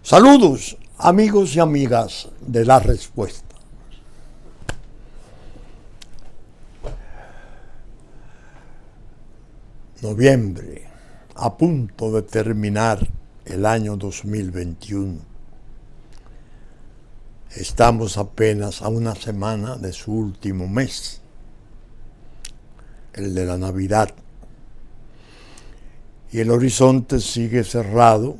Saludos, amigos y amigas de La Respuesta. Noviembre, a punto de terminar el año 2021. Estamos apenas a una semana de su último mes, el de la Navidad. Y el horizonte sigue cerrado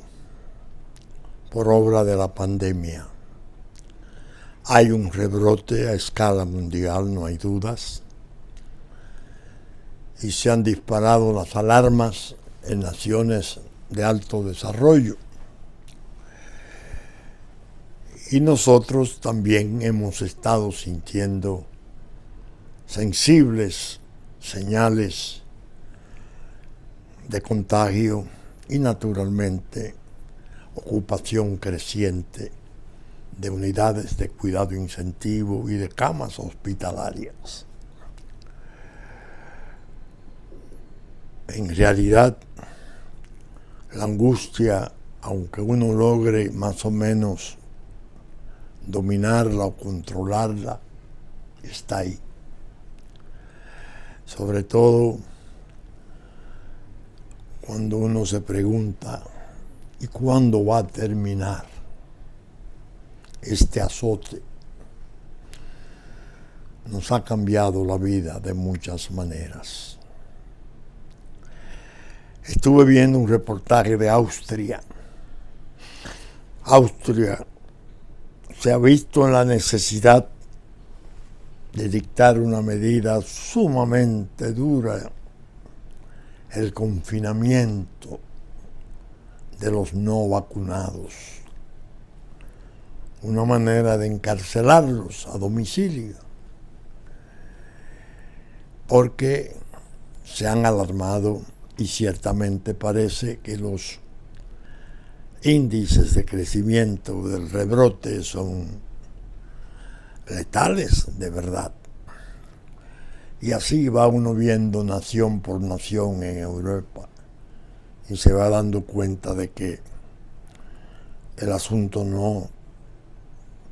por obra de la pandemia. Hay un rebrote a escala mundial, no hay dudas, y se han disparado las alarmas en naciones de alto desarrollo. Y nosotros también hemos estado sintiendo sensibles señales de contagio y naturalmente ocupación creciente de unidades de cuidado intensivo y de camas hospitalarias. En realidad, la angustia, aunque uno logre más o menos dominarla o controlarla, está ahí. Sobre todo cuando uno se pregunta, ¿y cuándo va a terminar este azote? Nos ha cambiado la vida de muchas maneras. Estuve viendo un reportaje de Austria. Austria se ha visto en la necesidad de dictar una medida sumamente dura, el confinamiento de los no vacunados, una manera de encarcelarlos a domicilio, porque se han alarmado y ciertamente parece que los índices de crecimiento del rebrote son letales de verdad. Y así va uno viendo nación por nación en Europa y se va dando cuenta de que el asunto no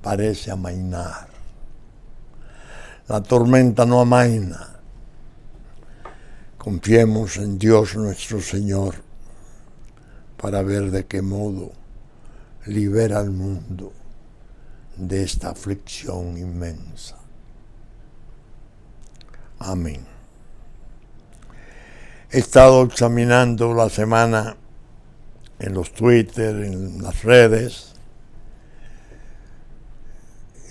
parece amainar. La tormenta no amaina. Confiemos en Dios nuestro Señor para ver de qué modo libera al mundo de esta aflicción inmensa. Amén. He estado examinando la semana en los Twitter, en las redes,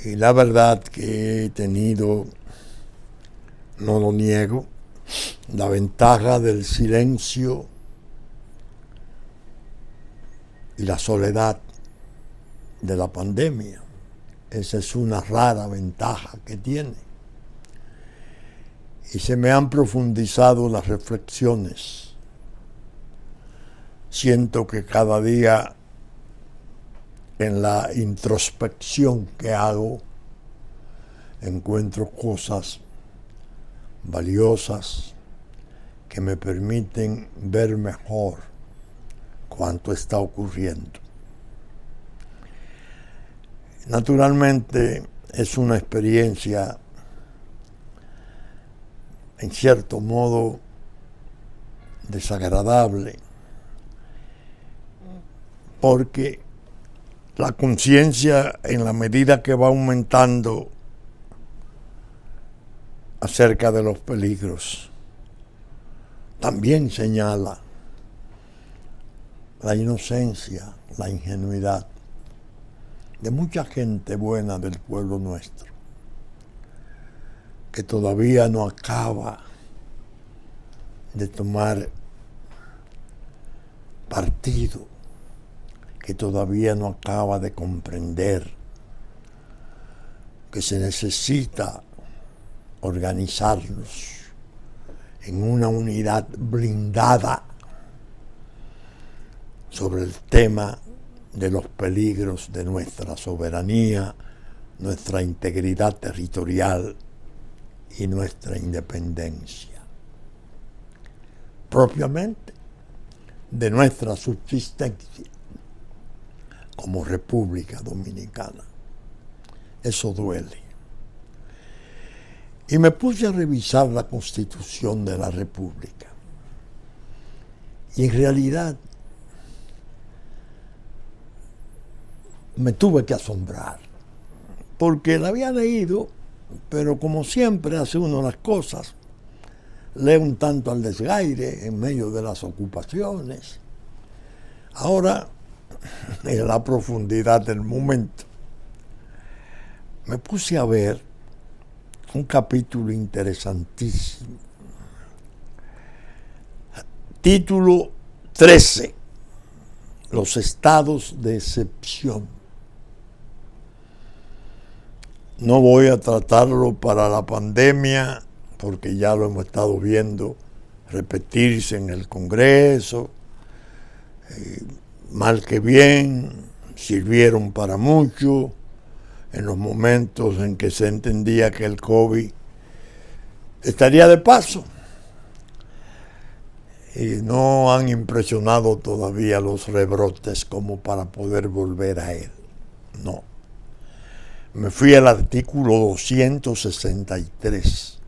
y la verdad que he tenido, no lo niego, la ventaja del silencio y la soledad de la pandemia. Esa es una rara ventaja que tiene. Y se me han profundizado las reflexiones. Siento que cada día en la introspección que hago encuentro cosas valiosas que me permiten ver mejor cuánto está ocurriendo. Naturalmente es una experiencia en cierto modo desagradable, porque la conciencia, en la medida que va aumentando acerca de los peligros, también señala la inocencia, la ingenuidad de mucha gente buena del pueblo nuestro, que todavía no acaba de tomar partido, que todavía no acaba de comprender que se necesita organizarnos en una unidad blindada sobre el tema de los peligros de nuestra soberanía, nuestra integridad territorial y nuestra independencia. Propiamente de nuestra subsistencia como República Dominicana. Eso duele. Y me puse a revisar la Constitución de la República. Y en realidad me tuve que asombrar, porque la había leído, pero como siempre hace uno las cosas, lee un tanto al desgaire en medio de las ocupaciones. Ahora, en la profundidad del momento, me puse a ver un capítulo interesantísimo. Título 13. Los estados de excepción. No voy a tratarlo para la pandemia, porque ya lo hemos estado viendo repetirse en el Congreso. Mal que bien, sirvieron para mucho en los momentos en que se entendía que el COVID estaría de paso. Y no han impresionado todavía los rebrotes como para poder volver a él. No. Me fui al artículo 263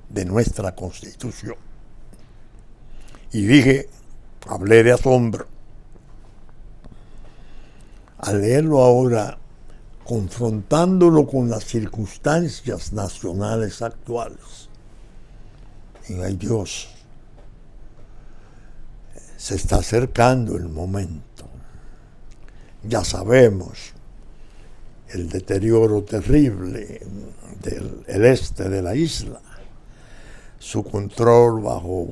de nuestra Constitución y dije, hablé de asombro. Al leerlo ahora, confrontándolo con las circunstancias nacionales actuales, y ay Dios, se está acercando el momento. Ya sabemos el deterioro terrible del este de la isla, su control bajo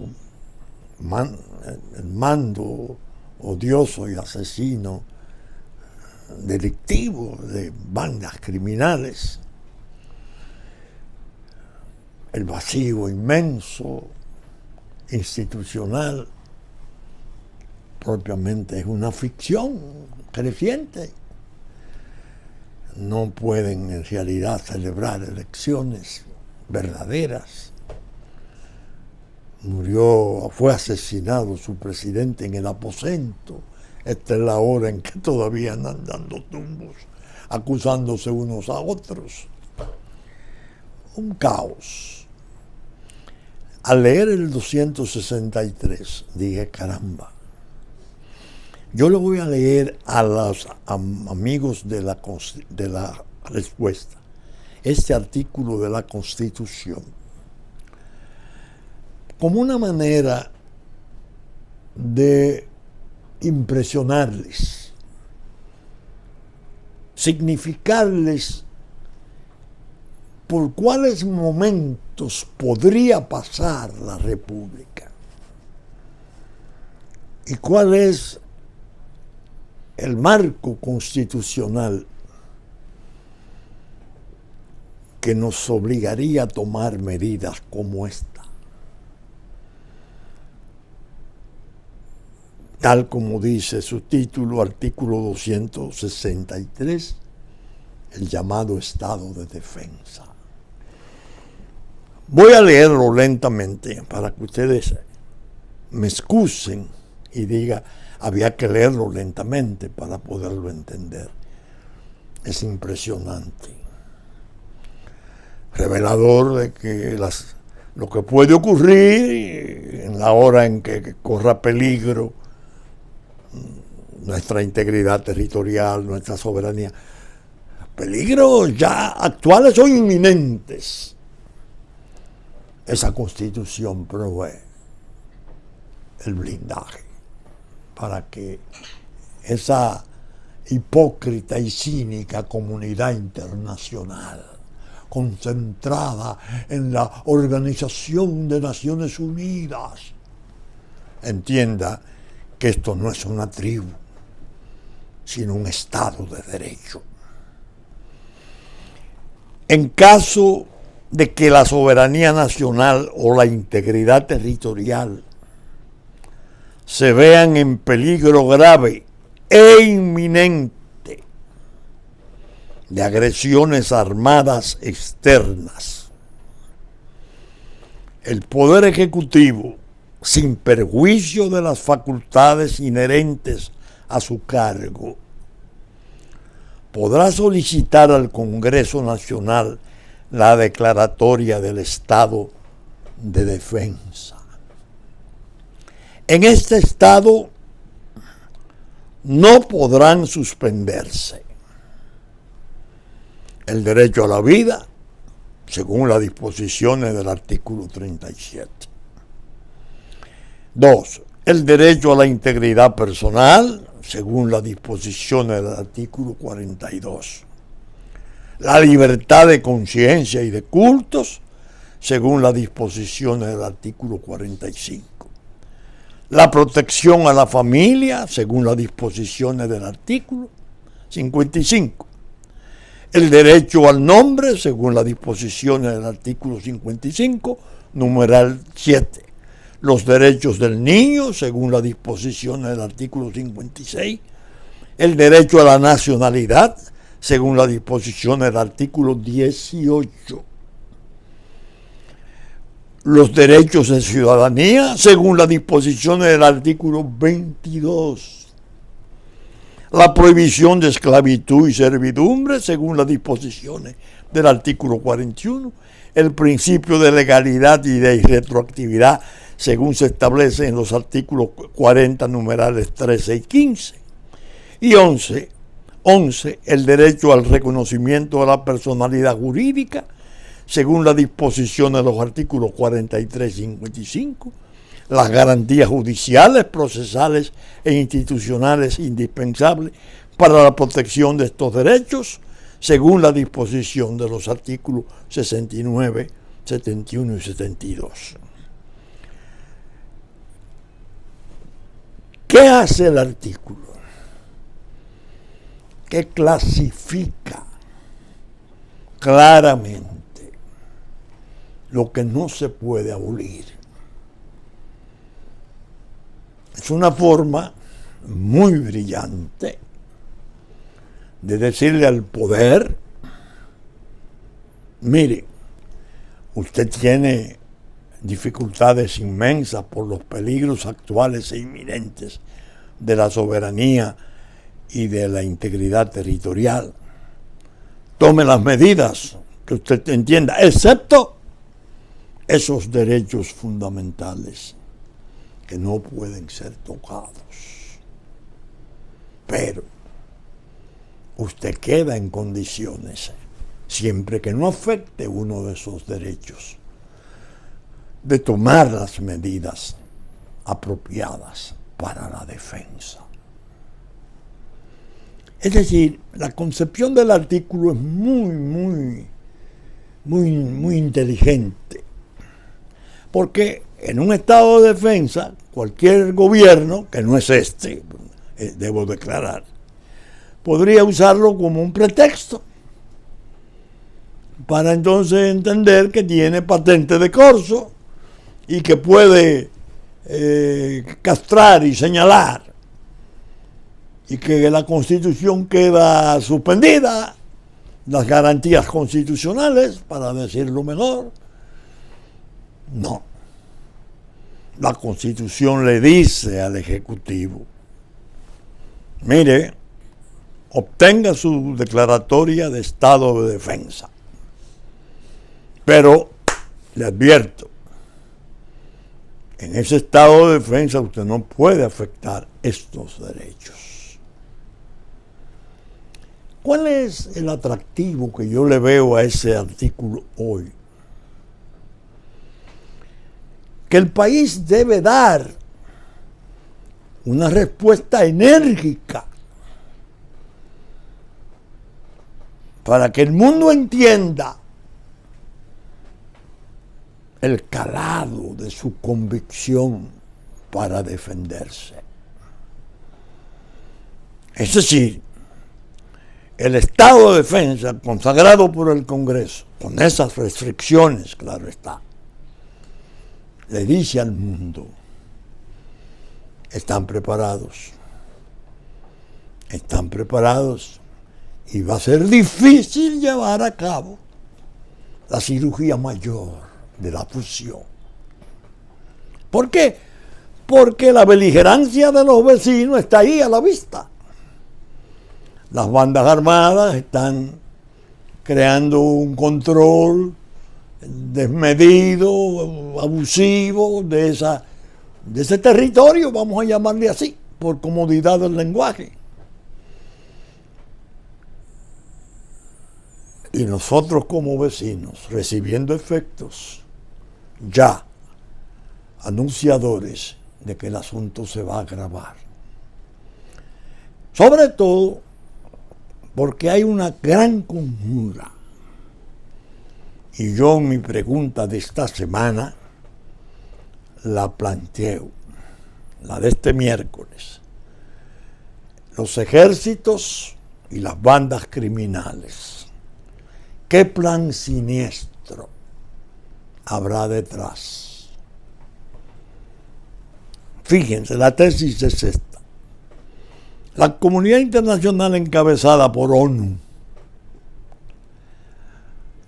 el mando odioso y asesino delictivo de bandas criminales, el vacío inmenso institucional. Propiamente es una ficción creciente. No pueden en realidad celebrar elecciones verdaderas. Fue asesinado su presidente en el aposento. Esta es la hora en que todavía andan dando tumbos, acusándose unos a otros. Un caos. Al leer el 263, dije, caramba, yo le voy a leer a los amigos de la respuesta este artículo de la Constitución como una manera de impresionarles, significarles por cuáles momentos podría pasar la República y cuál es el marco constitucional que nos obligaría a tomar medidas como esta. Tal como dice su título, artículo 263, el llamado estado de defensa. Voy a leerlo lentamente para que ustedes me excusen y digan, había que leerlo lentamente para poderlo entender. Es impresionante. Revelador de que lo que puede ocurrir en la hora en que corra peligro nuestra integridad territorial, nuestra soberanía. Peligros ya actuales o inminentes. Esa Constitución provee el blindaje para que esa hipócrita y cínica comunidad internacional, concentrada en la Organización de Naciones Unidas, entienda que esto no es una tribu, sino un Estado de Derecho. En caso de que la soberanía nacional o la integridad territorial se vean en peligro grave e inminente de agresiones armadas externas, el Poder Ejecutivo, sin perjuicio de las facultades inherentes a su cargo, podrá solicitar al Congreso Nacional la declaratoria del estado de defensa. En este estado no podrán suspenderse el derecho a la vida, según las disposiciones del artículo 37. 2. El derecho a la integridad personal, según las disposiciones del artículo 42. La libertad de conciencia y de cultos, según las disposiciones del artículo 45. La protección a la familia, según las disposiciones del artículo 55. El derecho al nombre, según las disposiciones del artículo 55, numeral 7. Los derechos del niño, según las disposiciones del artículo 56. El derecho a la nacionalidad, según las disposiciones del artículo 18. Los derechos de ciudadanía, según las disposiciones del artículo 22. La prohibición de esclavitud y servidumbre, según las disposiciones del artículo 41. El principio de legalidad y de irretroactividad, según se establece en los artículos 40, numerales 13 y 15. Y 11. El derecho al reconocimiento de la personalidad jurídica, según las disposiciones de los artículos 43 y 55. Las garantías judiciales, procesales e institucionales indispensables para la protección de estos derechos, según la disposición de los artículos 69, 71 y 72. ¿Qué hace el artículo? Que clasifica claramente lo que no se puede abolir. Es una forma muy brillante de decirle al poder: mire, usted tiene dificultades inmensas por los peligros actuales e inminentes de la soberanía y de la integridad territorial. Tome las medidas que usted entienda, excepto esos derechos fundamentales que no pueden ser tocados. Pero usted queda en condiciones, siempre que no afecte uno de esos derechos, de tomar las medidas apropiadas para la defensa. Es decir, la concepción del artículo es muy inteligente, porque en un estado de defensa, cualquier gobierno, que no es este, debo declarar, podría usarlo como un pretexto para entonces entender que tiene patente de corso y que puede castrar y señalar, y que la Constitución queda suspendida, las garantías constitucionales, para decirlo mejor. No. La Constitución le dice al Ejecutivo: mire, obtenga su declaratoria de estado de defensa, pero le advierto, en ese estado de defensa usted no puede afectar estos derechos. ¿Cuál es el atractivo que yo le veo a ese artículo hoy? Que el país debe dar una respuesta enérgica para que el mundo entienda el calado de su convicción para defenderse. Es decir, el estado de defensa consagrado por el Congreso, con esas restricciones, claro está, le dice al mundo: están preparados y va a ser difícil llevar a cabo la cirugía mayor de la fusión. ¿Por qué? Porque la beligerancia de los vecinos está ahí a la vista. las bandas armadas están creando un control desmedido, abusivo de ese territorio, vamos a llamarle así, por comodidad del lenguaje. Y nosotros como vecinos, recibiendo efectos ya anunciadores de que el asunto se va a agravar. Sobre todo porque hay una gran conjura. Y yo en mi pregunta de esta semana la planteo, la de este miércoles. Los ejércitos y las bandas criminales. ¿Qué plan siniestro habrá detrás? Fíjense, la tesis es esta. La comunidad internacional encabezada por ONU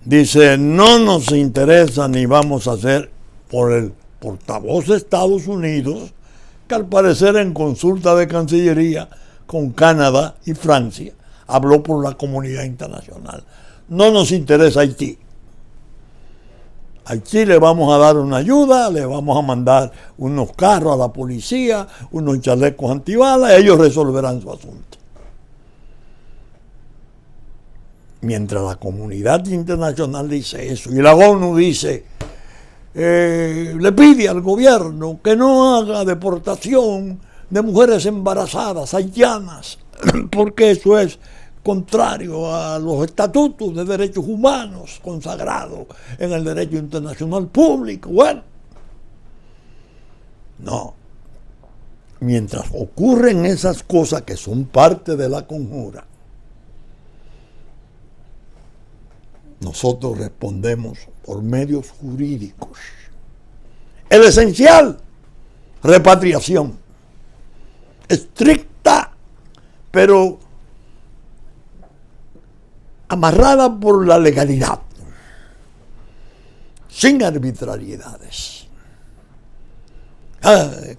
dice, no nos interesa ni vamos a hacer, por el portavoz de Estados Unidos, que al parecer en consulta de Cancillería con Canadá y Francia, habló por la comunidad internacional. No nos interesa Haití. Haití le vamos a dar una ayuda, le vamos a mandar unos carros a la policía, unos chalecos antibalas, ellos resolverán su asunto. Mientras la comunidad internacional dice eso, y la ONU dice, le pide al gobierno que no haga deportación de mujeres embarazadas haitianas, porque eso es contrario a los estatutos de derechos humanos consagrados en el derecho internacional público. Bueno, no. Mientras ocurren esas cosas que son parte de la conjura, nosotros respondemos por medios jurídicos. El esencial, repatriación. Estricta, pero amarrada por la legalidad, sin arbitrariedades.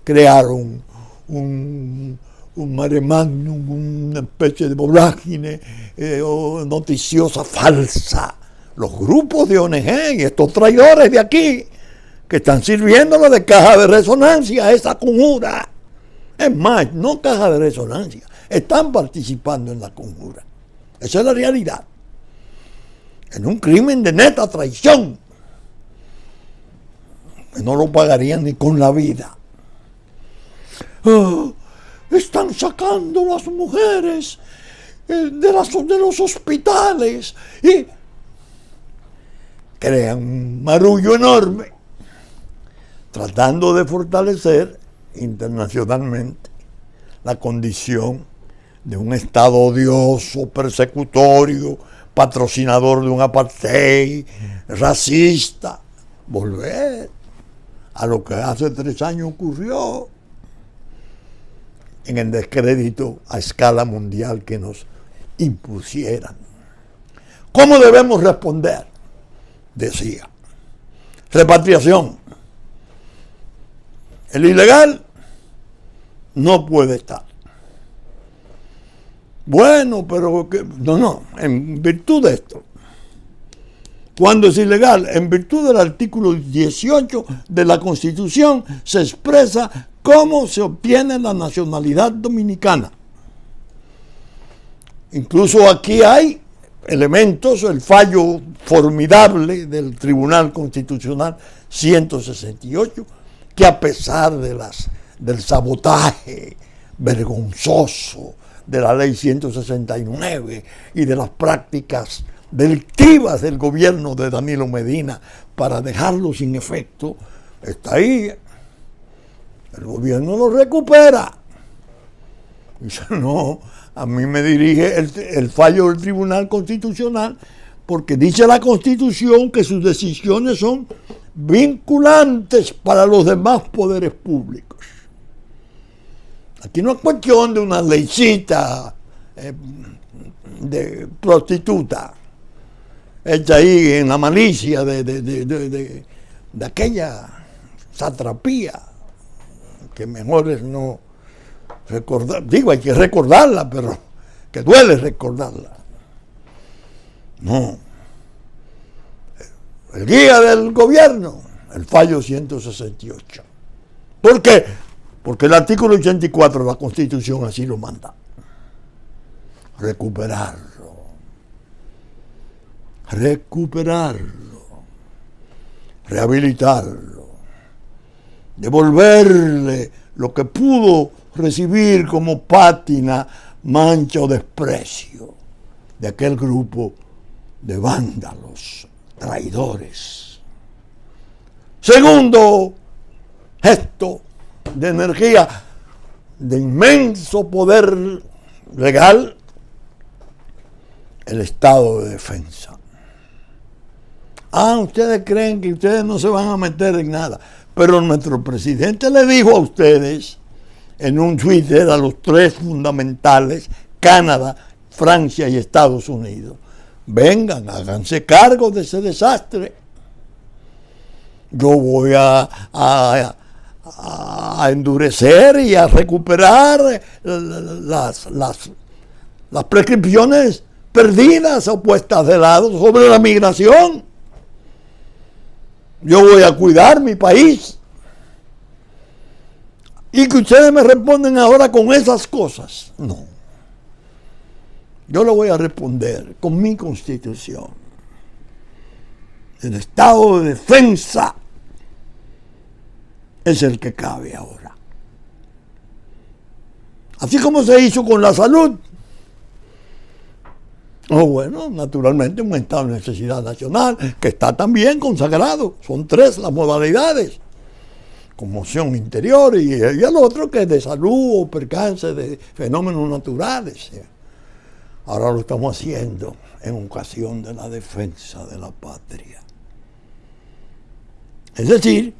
Crearon un mare magnum, una especie de vorágine noticiosa falsa. Los grupos de ONG y estos traidores de aquí que están sirviéndole de caja de resonancia a esa conjura. Es más, no caja de resonancia, están participando en la conjura. Esa es la realidad. En un crimen de neta traición, que no lo pagarían ni con la vida. Están sacando las mujeres de los hospitales y crean un marullo enorme, tratando de fortalecer internacionalmente la condición de un Estado odioso, persecutorio, patrocinador de un apartheid, racista. Volver a lo que hace 3 años ocurrió en el descrédito a escala mundial que nos impusieran. ¿Cómo debemos responder? Decía, repatriación. El ilegal no puede estar. Bueno, pero no, en virtud de esto. Cuando es ilegal, en virtud del artículo 18 de la Constitución, se expresa cómo se obtiene la nacionalidad dominicana. Incluso aquí hay elementos, el fallo formidable del Tribunal Constitucional 168, que a pesar del sabotaje vergonzoso de la ley 169 y de las prácticas delictivas del gobierno de Danilo Medina para dejarlo sin efecto, está ahí. El gobierno lo recupera. Dice, no, a mí me dirige el fallo del Tribunal Constitucional, porque dice la Constitución que sus decisiones son vinculantes para los demás poderes públicos. Aquí no es cuestión de una leycita de prostituta hecha ahí en la malicia de aquella satrapía, que mejor es no recordar, digo, hay que recordarla, pero que duele recordarla. No. El guía del gobierno, el fallo 168. ¿Por qué? Porque el artículo 84 de la Constitución así lo manda. Recuperarlo, rehabilitarlo, devolverle lo que pudo recibir como pátina, mancha o desprecio de aquel grupo de vándalos, traidores. Segundo gesto de energía, de inmenso poder legal, el estado de defensa. Ustedes creen que ustedes no se van a meter en nada, pero nuestro presidente le dijo a ustedes en un Twitter, a los tres fundamentales, Canadá, Francia y Estados Unidos: vengan, háganse cargo de ese desastre. Yo voy a endurecer y a recuperar las prescripciones perdidas o puestas de lado sobre la migración. Yo voy a cuidar mi país. Y que ustedes me responden ahora con esas cosas. No. Yo le voy a responder con mi Constitución. El estado de defensa es el que cabe ahora. Así como se hizo con la salud. Bueno, naturalmente un estado de necesidad nacional que está también consagrado. Son tres las modalidades: conmoción interior y el otro que es de salud o percance de fenómenos naturales. Ahora lo estamos haciendo en ocasión de la defensa de la patria. Es decir,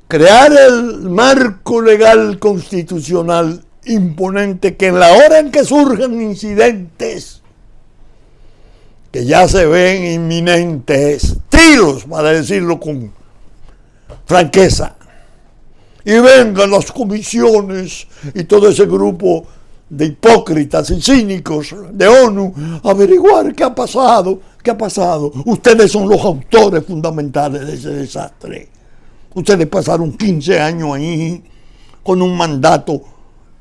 crear el marco legal constitucional imponente que en la hora en que surjan incidentes que ya se ven inminentes, tiros, para decirlo con franqueza, y vengan las comisiones y todo ese grupo de hipócritas y cínicos de ONU a averiguar qué ha pasado. Ustedes son los autores fundamentales de ese desastre. Ustedes pasaron 15 años ahí con un mandato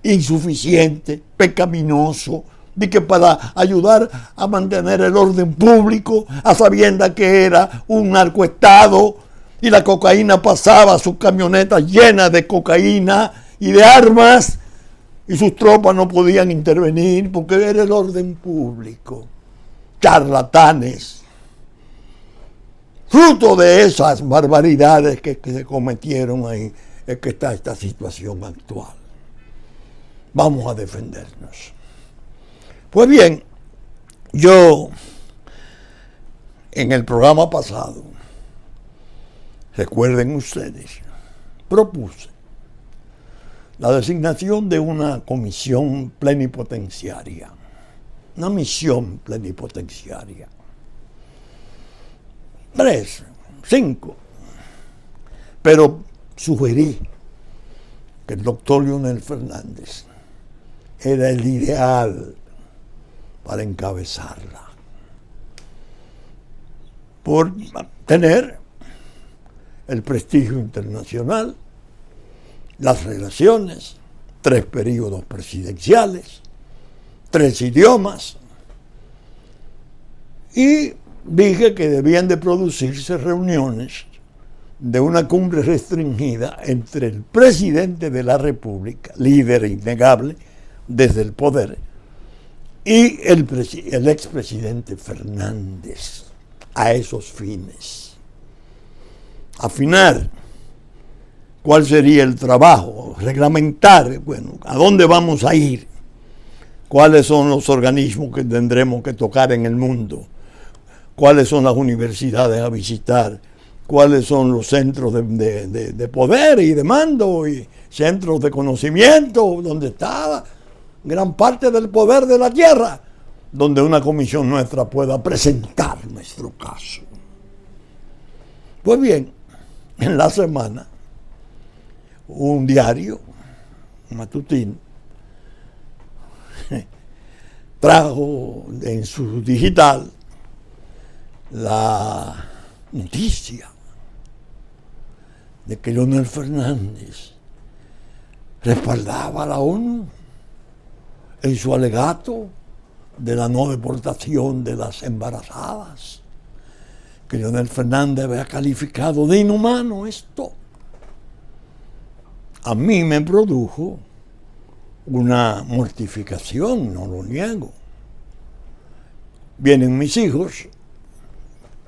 insuficiente, pecaminoso, de que para ayudar a mantener el orden público, a sabiendas que era un narcoestado y la cocaína pasaba, sus camionetas llenas de cocaína y de armas, y sus tropas no podían intervenir porque era el orden público. Charlatanes. Fruto de esas barbaridades que se cometieron ahí es que está esta situación actual. Vamos a defendernos. Pues bien, yo en el programa pasado, recuerden ustedes, propuse la designación de una comisión plenipotenciaria, una misión plenipotenciaria. 3, 5. Pero sugerí que el doctor Leonel Fernández era el ideal para encabezarla, por tener el prestigio internacional, las relaciones, 3 periodos presidenciales, 3 idiomas, y dije que debían de producirse reuniones de una cumbre restringida entre el presidente de la República, líder innegable desde el poder, y el expresidente Fernández, a esos fines. Afinar cuál sería el trabajo, reglamentar, a dónde vamos a ir, cuáles son los organismos que tendremos que tocar en el mundo, cuáles son las universidades a visitar, cuáles son los centros de poder y de mando y centros de conocimiento, donde está gran parte del poder de la tierra, donde una comisión nuestra pueda presentar nuestro caso. Pues bien, en la semana, un diario matutino trajo en su digital la noticia de que Leonel Fernández respaldaba a la ONU en su alegato de la no deportación de las embarazadas, que Leonel Fernández había calificado de inhumano esto. A mí me produjo una mortificación, no lo niego. Vienen mis hijos,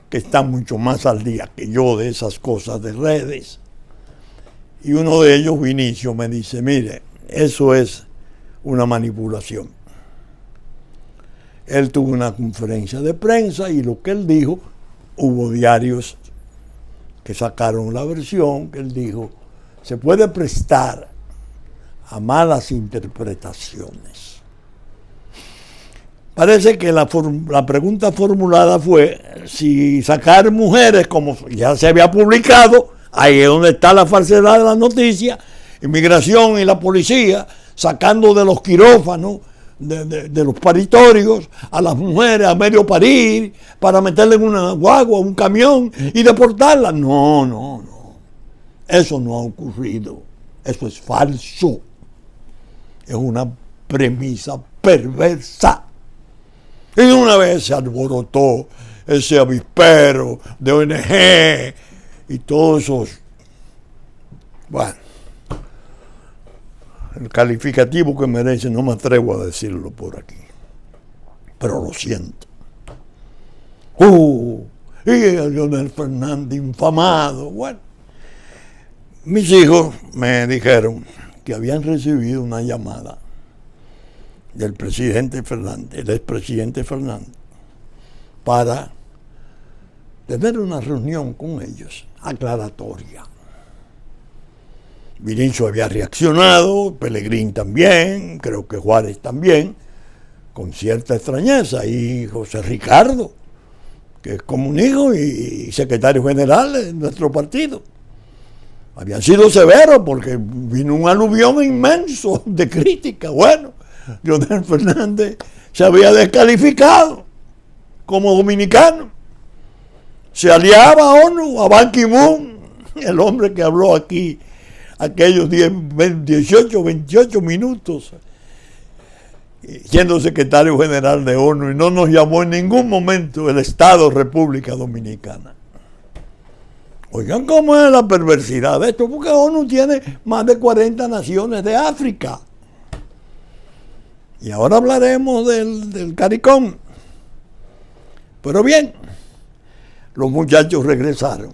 que están mucho más al día que yo de esas cosas de redes, y uno de ellos, Vinicio, me dice, mire, eso es una manipulación. Él tuvo una conferencia de prensa y lo que él dijo, hubo diarios que sacaron la versión que él dijo, se puede prestar a malas interpretaciones. Parece que la pregunta formulada fue si sacar mujeres, como ya se había publicado, ahí es donde está la falsedad de la noticia, inmigración y la policía sacando de los quirófanos, de los paritorios, a las mujeres a medio parir, para meterle en una guagua, un camión y deportarlas. No. Eso no ha ocurrido. Eso es falso. Es una premisa perversa. Y de una vez se alborotó ese avispero de ONG y todos esos. Bueno, el calificativo que merece no me atrevo a decirlo por aquí, pero lo siento. Y el Leonel Fernández infamado. Bueno, mis hijos me dijeron que habían recibido una llamada del presidente Fernández, el expresidente Fernández, para tener una reunión con ellos, aclaratoria. Vinicio había reaccionado, Pelegrín también, creo que Juárez también, con cierta extrañeza, y José Ricardo, que es comunico y secretario general de nuestro partido. Habían sido severos porque vino un aluvión inmenso de crítica. Bueno, Leonel Fernández se había descalificado como dominicano. Se aliaba a ONU, a Ban Ki-moon, el hombre que habló aquí aquellos 18, 28 minutos, siendo secretario general de ONU, y no nos llamó en ningún momento el Estado República Dominicana. Oigan cómo es la perversidad de esto, porque ONU tiene más de 40 naciones de África. Y ahora hablaremos del CARICOM. Pero bien, los muchachos regresaron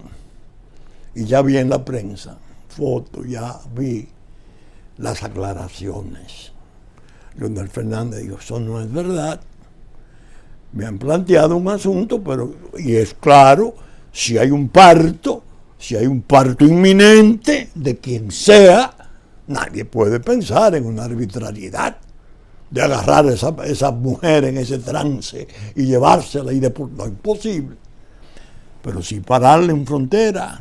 y ya vi en la prensa fotos, ya vi las aclaraciones. Leonel Fernández dijo, eso no es verdad. Me han planteado un asunto, y es claro, si hay un parto inminente de quien sea, nadie puede pensar en una arbitrariedad de agarrar a esa mujer en ese trance y llevársela y deportarla. Imposible. Pero sí pararla en frontera.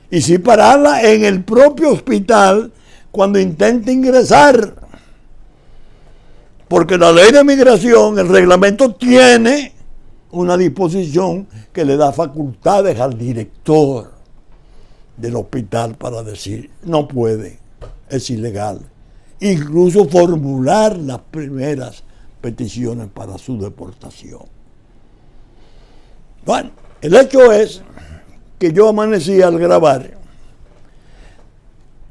Y sí pararla en el propio hospital cuando intente ingresar. Porque la ley de migración, el reglamento tiene una disposición que le da facultades al director del hospital para decir, no puede, es ilegal. Incluso formular las primeras peticiones para su deportación. Bueno, el hecho es que yo amanecí al grabar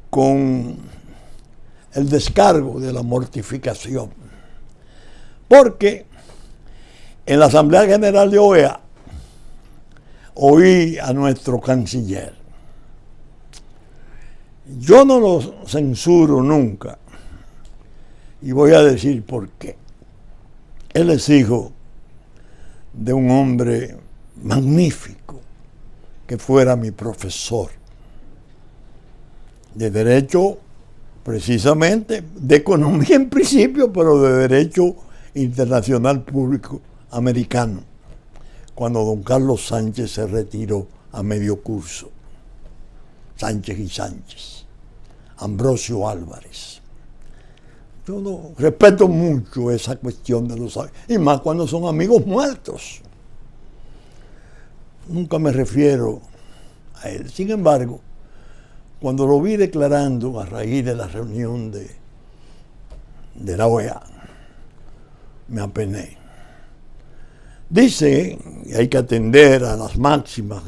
con el descargo de la mortificación, porque en la Asamblea General de OEA oí a nuestro canciller. Yo no lo censuro nunca y voy a decir por qué. Él es hijo de un hombre magnífico que fuera mi profesor de Derecho, precisamente, de Economía en principio, pero de Derecho Internacional Público Americano, cuando don Carlos Sánchez se retiró a medio curso. Sánchez y Sánchez, Ambrosio Álvarez, Yo no respeto mucho esa cuestión de los amigos, y más cuando son amigos muertos. Nunca me refiero a él. Sin embargo, cuando lo vi declarando a raíz de la reunión de la OEA, me apené. Dice que hay que atender a las máximas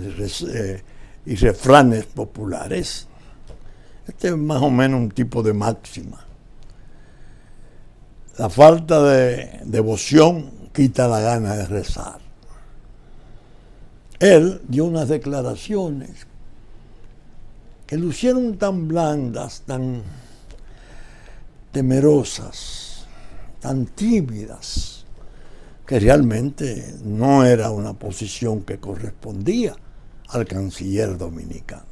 y refranes populares. Este es más o menos un tipo de máxima. La falta de devoción quita la gana de rezar. Él dio unas declaraciones que lucieron tan blandas, tan temerosas, tan tímidas, que realmente no era una posición que correspondía al canciller dominicano.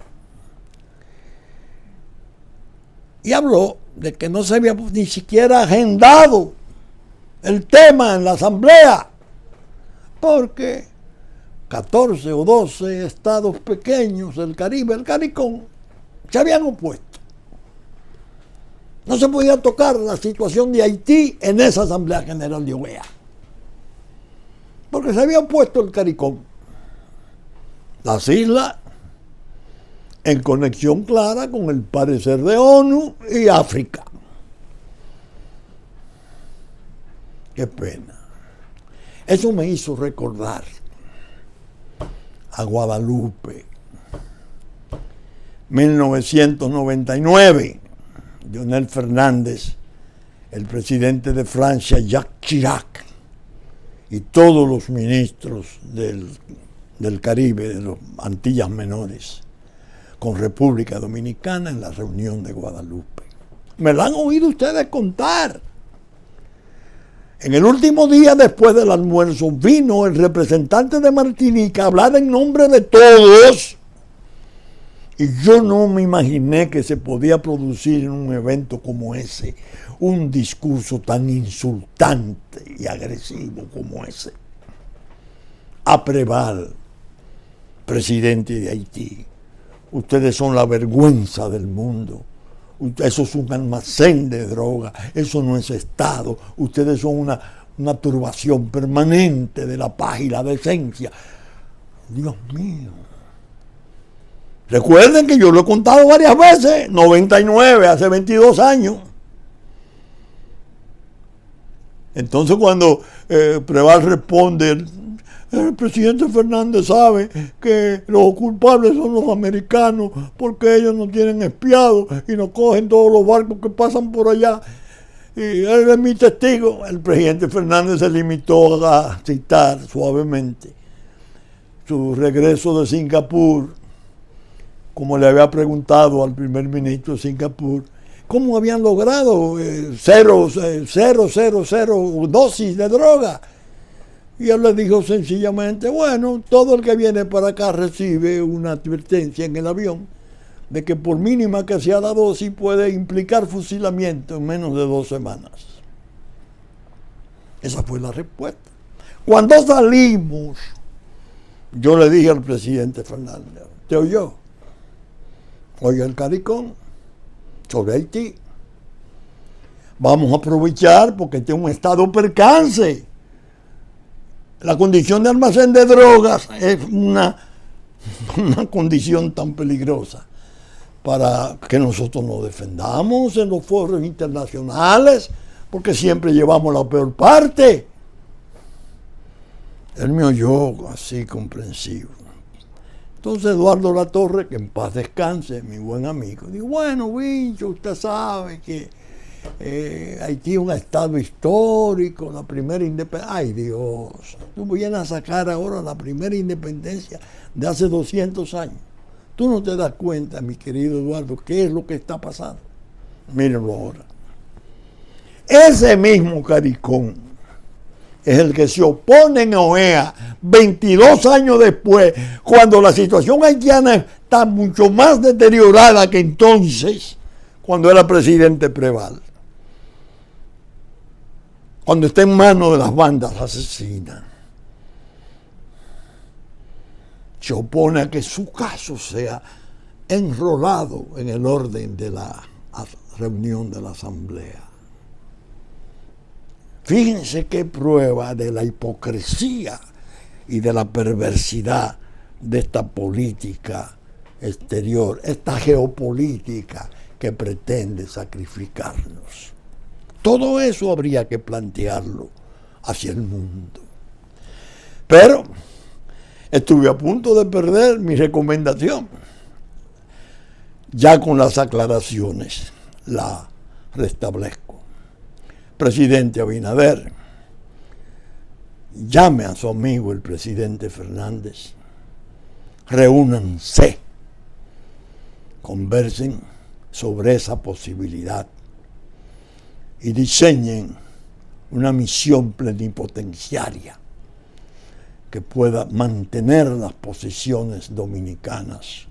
Y habló de que no se había ni siquiera agendado el tema en la asamblea, porque 14 o 12 estados pequeños del Caribe, el CARICOM, se habían opuesto. No se podía tocar la situación de Haití en esa Asamblea General de OEA, porque se había opuesto el CARICOM. Las islas, en conexión clara con el parecer de ONU y África. Qué pena. Eso me hizo recordar a Guadalupe, 1999, Leonel Fernández, el presidente de Francia, Jacques Chirac, y todos los ministros del Caribe, de las Antillas Menores, con República Dominicana en la reunión de Guadalupe. Me lo han oído ustedes contar. En el último día después del almuerzo vino el representante de Martinica a hablar en nombre de todos, y yo no me imaginé que se podía producir en un evento como ese un discurso tan insultante y agresivo como ese. A Preval, presidente de Haití, ustedes son la vergüenza del mundo. Eso es un almacén de droga, eso no es Estado. Ustedes son una turbación permanente de la paz y la decencia. Dios mío. Recuerden que yo lo he contado varias veces, 99, hace 22 años. Entonces cuando Preval responde, el presidente Fernández sabe que los culpables son los americanos porque ellos no tienen espiados y nos cogen todos los barcos que pasan por allá. Y él es mi testigo. El presidente Fernández se limitó a citar suavemente su regreso de Singapur, como le había preguntado al primer ministro de Singapur, cómo habían logrado cero dosis de droga. Y él le dijo sencillamente, bueno, todo el que viene para acá recibe una advertencia en el avión de que por mínima que sea la dosis puede implicar fusilamiento en menos de 2 semanas. Esa fue la respuesta. Cuando salimos, yo le dije al presidente Fernández, ¿te oyó? Oye el CARICOM sobre Haití. Vamos a aprovechar porque este es un estado percance. La condición de almacén de drogas es una condición tan peligrosa para que nosotros nos defendamos en los foros internacionales, porque siempre llevamos la peor parte. Él me oyó así comprensivo. Entonces Eduardo Latorre, que en paz descanse, mi buen amigo, dijo, bueno, bicho, usted sabe que Haití es un estado histórico, la primera independencia. Ay Dios, tú vienes a sacar ahora la primera independencia de hace 200 años. Tú no te das cuenta, mi querido Eduardo, qué es lo que está pasando. Mírenlo ahora. Ese mismo CARICOM es el que se opone en OEA 22 años después, cuando la situación haitiana está mucho más deteriorada que entonces, cuando era presidente Preval. Cuando está en manos de las bandas asesinas. Se opone a que su caso sea enrolado en el orden de la reunión de la Asamblea. Fíjense qué prueba de la hipocresía y de la perversidad de esta política exterior, esta geopolítica que pretende sacrificarnos. Todo eso habría que plantearlo hacia el mundo. Pero estuve a punto de perder mi recomendación. Ya con las aclaraciones la restablezco. Presidente Abinader, llame a su amigo el presidente Fernández, reúnanse, conversen sobre esa posibilidad y diseñen una misión plenipotenciaria que pueda mantener las posiciones dominicanas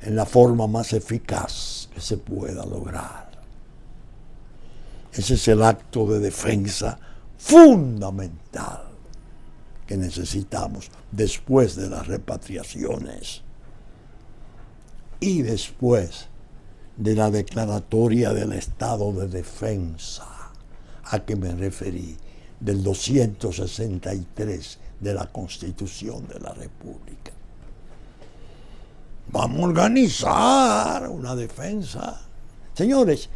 en la forma más eficaz que se pueda lograr. Ese es el acto de defensa fundamental que necesitamos después de las repatriaciones y después de la declaratoria del estado de defensa a que me referí, del 263 de la Constitución de la República. Vamos a organizar una defensa. Señores,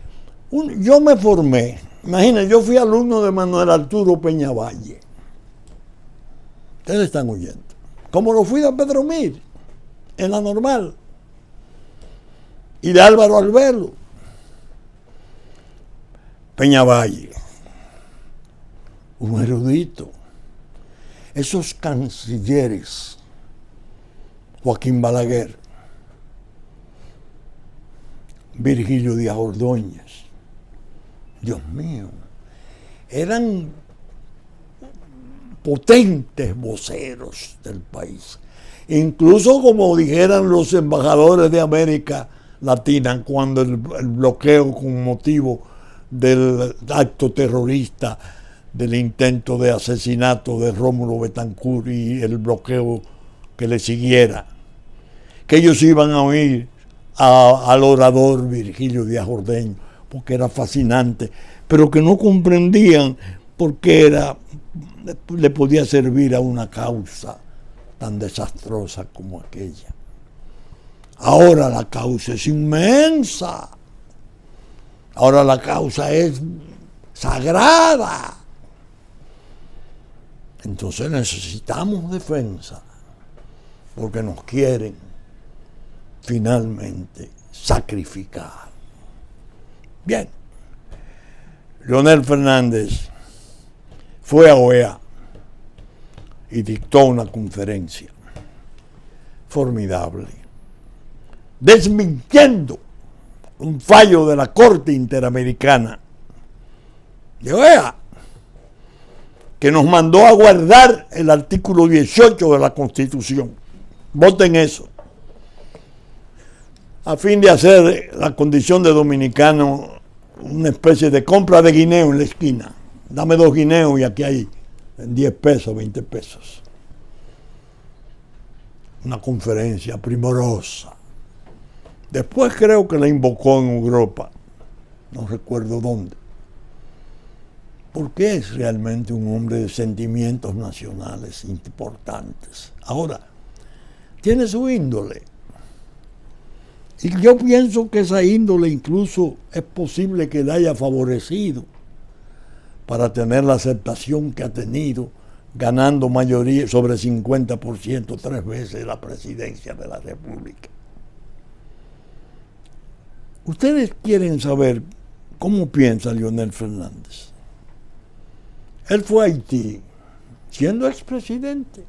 yo me formé, imagínense, yo fui alumno de Manuel Arturo Peñavalle. Ustedes están oyendo. Como lo fui de Pedro Mir, en la Normal. Y de Álvaro Albelo. Peñavalle, un erudito. Esos cancilleres, Joaquín Balaguer, Virgilio Díaz Ordóñez, Dios mío, eran potentes voceros del país. Incluso, como dijeran los embajadores de América Latina, cuando el bloqueo con motivo del acto terrorista, del intento de asesinato de Rómulo Betancourt y el bloqueo que le siguiera, que ellos iban a oír al orador Virgilio Díaz Ordóñez, porque era fascinante, pero que no comprendían por qué le podía servir a una causa tan desastrosa como aquella. Ahora la causa es inmensa. Ahora la causa es sagrada. Entonces necesitamos defensa, porque nos quieren finalmente sacrificar. Bien, Leonel Fernández fue a OEA y dictó una conferencia formidable, desmintiendo un fallo de la Corte Interamericana de OEA, que nos mandó a guardar el artículo 18 de la Constitución. Voten eso, a fin de hacer la condición de dominicano una especie de compra de guineo en la esquina. Dame 2 guineos y aquí hay 10 pesos, 20 pesos. Una conferencia primorosa. Después creo que la invocó en Europa, no recuerdo dónde, porque es realmente un hombre de sentimientos nacionales importantes. Ahora, tiene su índole. Y yo pienso que esa índole incluso es posible que le haya favorecido para tener la aceptación que ha tenido, ganando mayoría sobre 50% 3 veces la presidencia de la República. Ustedes quieren saber cómo piensa Leonel Fernández. Él fue a Haití siendo expresidente.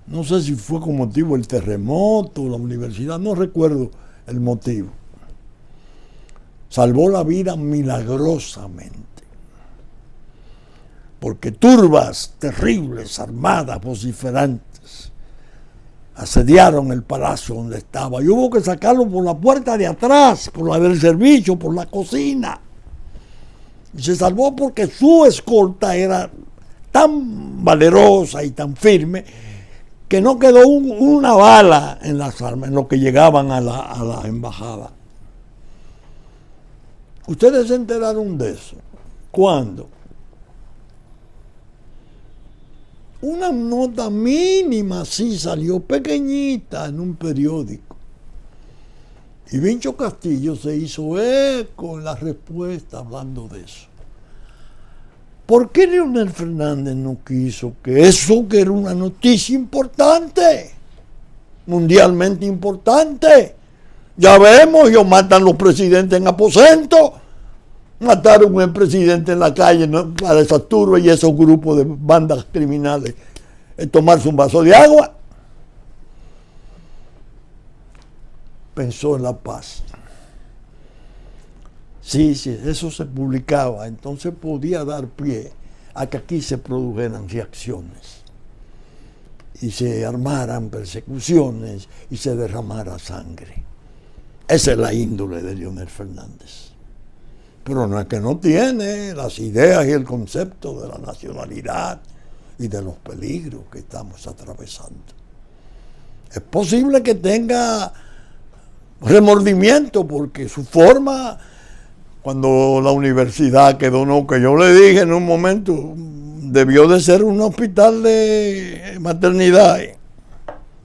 No sé si fue con motivo del terremoto, la universidad, no recuerdo el motivo. Salvó la vida milagrosamente. Porque turbas terribles, armadas, vociferantes, asediaron el palacio donde estaba. Y hubo que sacarlo por la puerta de atrás, por la del servicio, por la cocina. Y se salvó porque su escolta era tan valerosa y tan firme que no quedó una bala en las armas, en lo que llegaban a la embajada. Ustedes se enteraron de eso. ¿Cuándo? una nota mínima, sí, salió pequeñita en un periódico. Y Vincho Castillo se hizo eco en la respuesta hablando de eso. ¿Por qué Leonel Fernández no quiso que eso, que era una noticia importante, mundialmente importante? Ya vemos, ellos matan los presidentes en aposento, mataron a un presidente en la calle, ¿no?, para esas turbas y esos grupos de bandas criminales, tomarse un vaso de agua. Pensó en la paz. Sí, eso se publicaba, entonces podía dar pie a que aquí se produjeran reacciones y se armaran persecuciones y se derramara sangre. Esa es la índole de Leonel Fernández. Pero no es que no tiene las ideas y el concepto de la nacionalidad y de los peligros que estamos atravesando. Es posible que tenga remordimiento porque su forma, cuando la universidad quedó, no, que yo le dije en un momento, debió de ser un hospital de maternidad.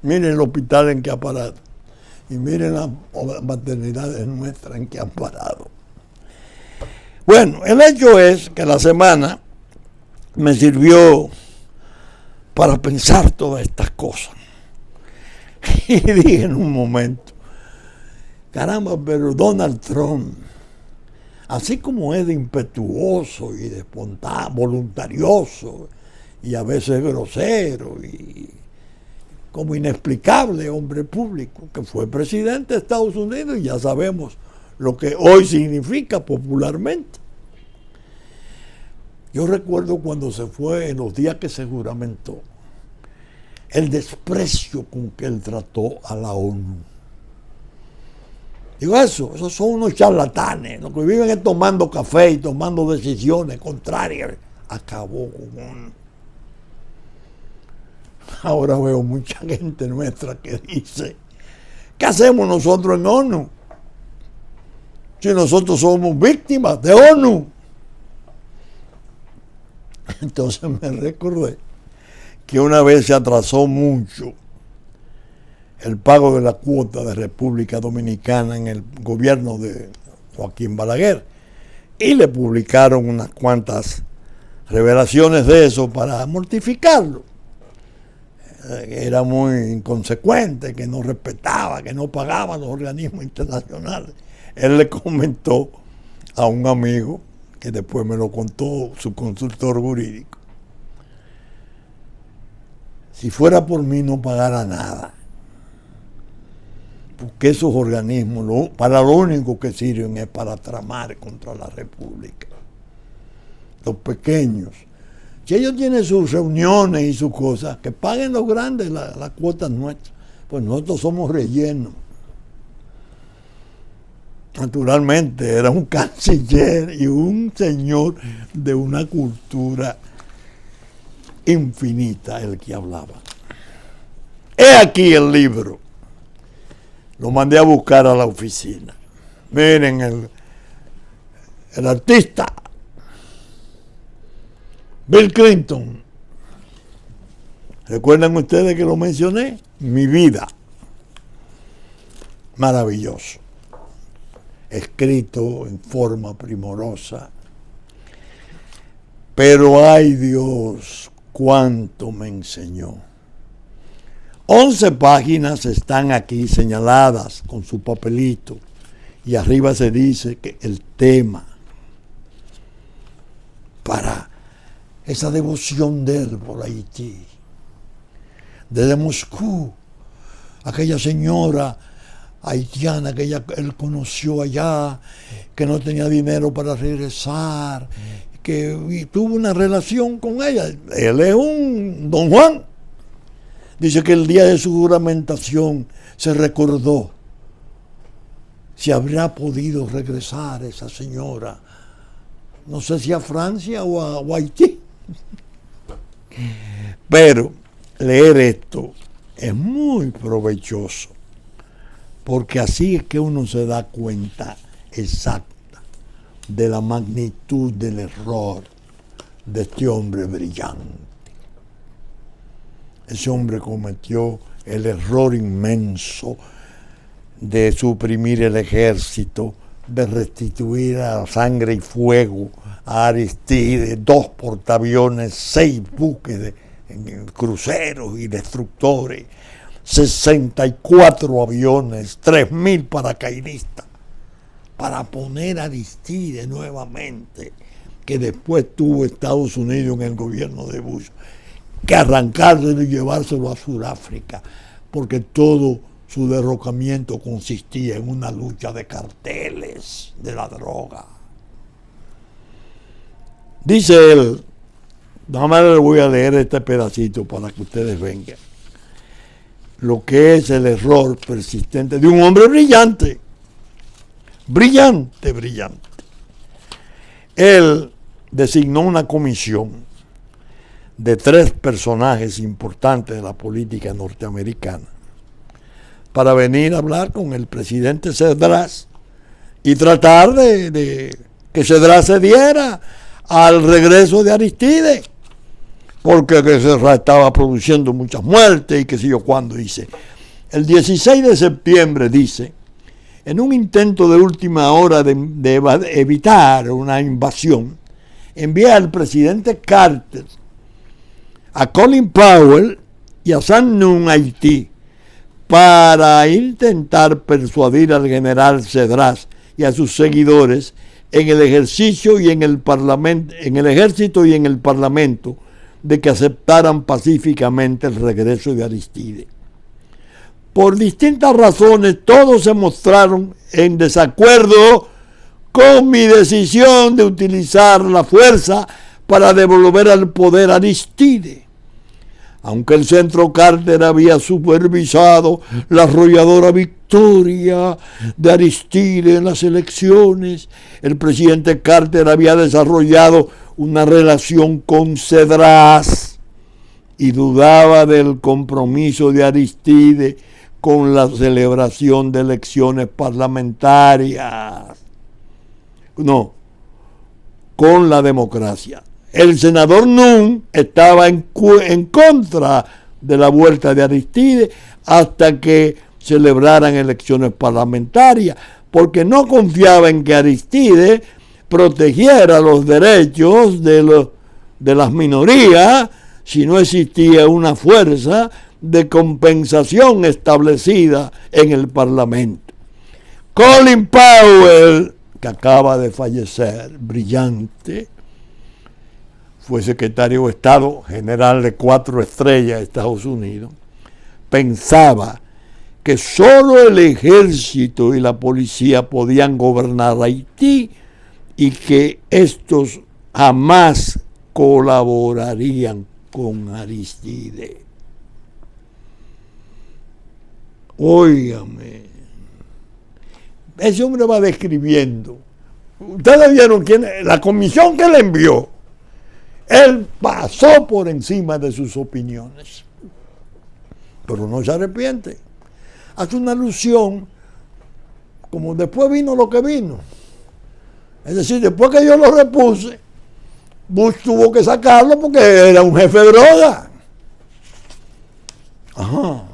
Miren el hospital en que ha parado. Y miren las maternidades nuestras en que han parado. Bueno, el hecho es que la semana me sirvió para pensar todas estas cosas. Y dije en un momento, caramba, pero Donald Trump, así como es de impetuoso y de espontáneo, voluntarioso y a veces grosero y como inexplicable hombre público, que fue presidente de Estados Unidos y ya sabemos lo que hoy significa popularmente. Yo recuerdo cuando se fue, en los días que se juramentó, el desprecio con que él trató a la ONU. Digo, esos son unos charlatanes, los que viven es tomando café y tomando decisiones contrarias. Acabó con ONU. Ahora veo mucha gente nuestra que dice, ¿qué hacemos nosotros en ONU? Si nosotros somos víctimas de ONU. Entonces me recordé que una vez se atrasó mucho el pago de la cuota de República Dominicana en el gobierno de Joaquín Balaguer y le publicaron unas cuantas revelaciones de eso para mortificarlo. Era muy inconsecuente, que no respetaba, que no pagaba a los organismos internacionales. Él le comentó a un amigo, que después me lo contó su consultor jurídico, si fuera por mí no pagara nada, porque esos organismos para lo único que sirven es para tramar contra la República. Los pequeños, si ellos tienen sus reuniones y sus cosas, que paguen los grandes las cuotas nuestras, pues nosotros somos rellenos. Naturalmente era un canciller y un señor de una cultura infinita el que hablaba. He aquí el libro. Lo mandé a buscar a la oficina. Miren el artista Bill Clinton. ¿Recuerdan ustedes que lo mencioné? Mi vida. Maravilloso. Escrito en forma primorosa. Pero ay Dios, cuánto me enseñó. 11 páginas están aquí señaladas con su papelito y arriba se dice que el tema para esa devoción de él por Haití, desde Moscú, aquella señora haitiana que él conoció allá, que no tenía dinero para regresar, que tuvo una relación con ella. Él es un don Juan. Dice que el día de su juramentación se recordó si habría podido regresar esa señora, no sé si a Francia o a Haití. Pero leer esto es muy provechoso, porque así es que uno se da cuenta exacta de la magnitud del error de este hombre brillante. ese hombre cometió el error inmenso de suprimir el ejército, de restituir a sangre y fuego a Aristides, 2 portaaviones, 6 buques cruceros y destructores, 64 aviones, 3.000 paracaidistas, para poner a Aristides nuevamente, que después tuvo Estados Unidos en el gobierno de Bush, que arrancárselo y llevárselo a Sudáfrica, porque todo su derrocamiento consistía en una lucha de carteles de la droga. Dice él, nada más les voy a leer este pedacito para que ustedes vengan, lo que es el error persistente de un hombre brillante. Brillante. Él designó una comisión de 3 personajes importantes de la política norteamericana para venir a hablar con el presidente Cedras y tratar de que Cedras se diera al regreso de Aristides, porque Cedras estaba produciendo muchas muertes y qué sé yo cuándo. Dice, el 16 de septiembre, dice, en un intento de última hora de evitar una invasión, envía al presidente Carter a Colin Powell y a Sam Nunn a Haití para intentar persuadir al general Cedras y a sus seguidores en el ejercicio y en el parlamento, en el ejército y en el parlamento, de que aceptaran pacíficamente el regreso de Aristides. Por distintas razones, todos se mostraron en desacuerdo con mi decisión de utilizar la fuerza para devolver al poder a Aristides. Aunque el centro Carter había supervisado la arrolladora victoria de Aristides en las elecciones, el presidente Carter había desarrollado una relación con Cedras y dudaba del compromiso de Aristides con la celebración de elecciones parlamentarias. No, con la democracia. El senador Nunn estaba en contra de la vuelta de Aristides hasta que celebraran elecciones parlamentarias, porque no confiaba en que Aristides protegiera los derechos de las minorías si no existía una fuerza de compensación establecida en el Parlamento. Colin Powell, que acaba de fallecer, brillante, fue secretario de Estado general de 4 estrellas de Estados Unidos, pensaba que solo el ejército y la policía podían gobernar Haití y que estos jamás colaborarían con Aristides. Óigame, ese hombre va describiendo. Ustedes vieron la comisión que le envió. Él pasó por encima de sus opiniones, pero no se arrepiente. Hace una alusión, como después vino lo que vino. Es decir, después que yo lo repuse, Bush tuvo que sacarlo porque era un jefe de droga. Ajá.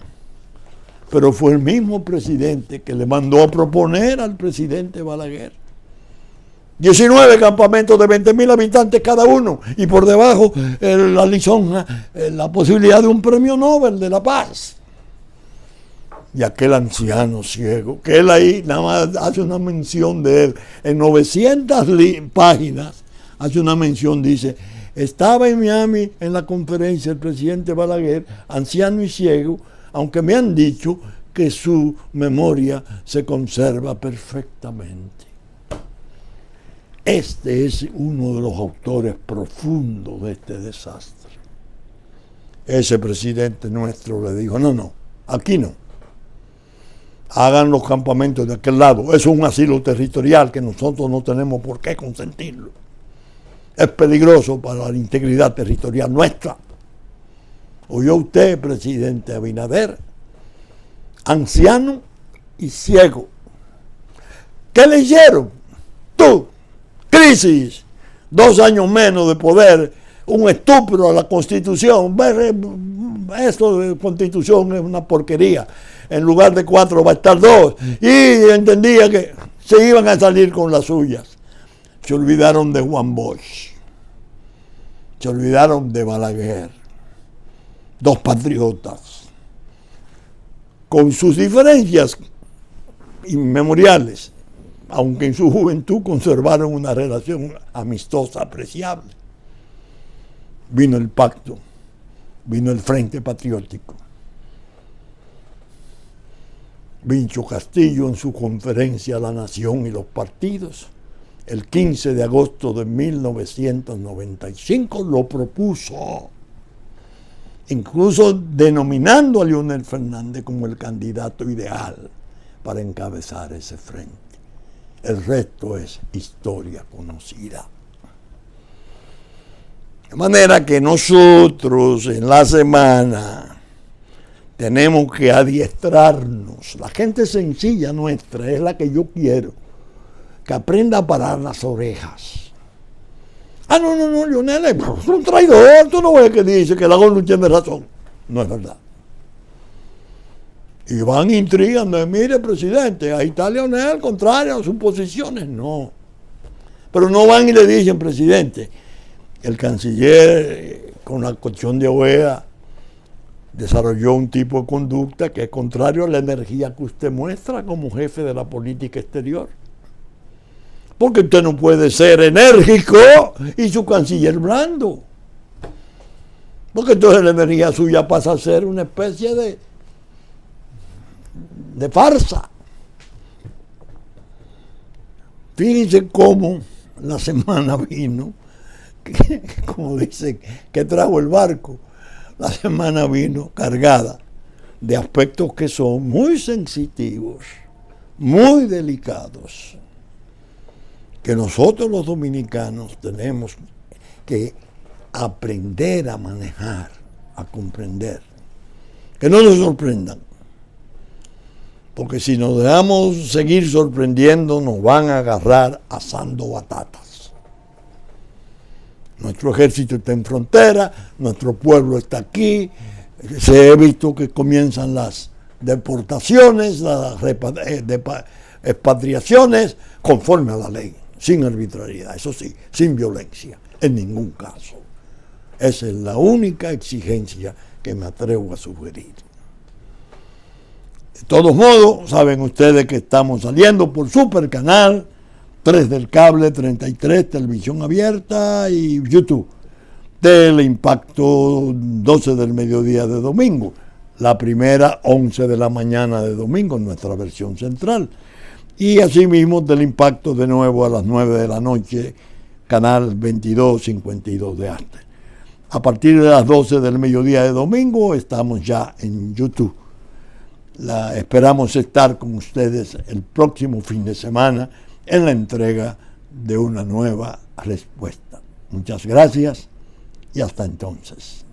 Pero fue el mismo presidente que le mandó a proponer al presidente Balaguer 19 campamentos de 20.000 habitantes cada uno, y por debajo la lisonja, la posibilidad de un premio Nobel de la paz. Y aquel anciano ciego, que él ahí nada más hace una mención de él, en 900 páginas, hace una mención, dice, estaba en Miami en la conferencia el presidente Balaguer, anciano y ciego, aunque me han dicho que su memoria se conserva perfectamente. Este es uno de los autores profundos de este desastre. Ese presidente nuestro le dijo, no, aquí no. Hagan los campamentos de aquel lado. Eso es un asilo territorial que nosotros no tenemos por qué consentirlo. Es peligroso para la integridad territorial nuestra. ¿Oyó usted, presidente Abinader? Anciano y ciego. ¿Qué le hicieron? Tú. Crisis, 2 años menos de poder, un estupro a la Constitución, esto de constitución es una porquería, en lugar de 4 va a estar 2, y entendía que se iban a salir con las suyas. Se olvidaron de Juan Bosch, se olvidaron de Balaguer, 2 patriotas, con sus diferencias inmemoriales, aunque en su juventud conservaron una relación amistosa apreciable. Vino el pacto, vino el Frente Patriótico. Vincho Castillo, en su conferencia La Nación y los Partidos, el 15 de agosto de 1995, lo propuso, incluso denominando a Leonel Fernández como el candidato ideal para encabezar ese frente. El resto es historia conocida. De manera que nosotros en la semana tenemos que adiestrarnos. La gente sencilla nuestra es la que yo quiero, que aprenda a parar las orejas. No, Leonel es un traidor. Tú no ves que dice que la ONU tiene razón. No es verdad. Y van intrigando, mire, presidente, ahí está Leonel, contrario a sus posiciones. No. Pero no van y le dicen, presidente, el canciller con la colchón de OEA desarrolló un tipo de conducta que es contrario a la energía que usted muestra como jefe de la política exterior. Porque usted no puede ser enérgico y su canciller blando. Porque entonces la energía suya pasa a ser una especie de farsa. Fíjense cómo la semana vino, como dicen, que trajo el barco. La semana vino cargada de aspectos que son muy sensitivos, muy delicados, que nosotros los dominicanos tenemos que aprender a manejar, a comprender. Que no nos sorprendan, porque si nos dejamos seguir sorprendiendo nos van a agarrar asando batatas. Nuestro ejército está en frontera, nuestro pueblo está aquí, se ha visto que comienzan las deportaciones, las expatriaciones, conforme a la ley, sin arbitrariedad, eso sí, sin violencia, en ningún caso. Esa es la única exigencia que me atrevo a sugerir. De todos modos, saben ustedes que estamos saliendo por Supercanal, 3 del cable, 33, televisión abierta y YouTube. Teleimpacto, 12 del mediodía de domingo. La primera, 11 de la mañana de domingo, nuestra versión central. Y asimismo, Teleimpacto de nuevo a las 9 de la noche, canal 2252 de Arte. A partir de las 12 del mediodía de domingo, estamos ya en YouTube. Esperamos estar con ustedes el próximo fin de semana en la entrega de una nueva respuesta. Muchas gracias y hasta entonces.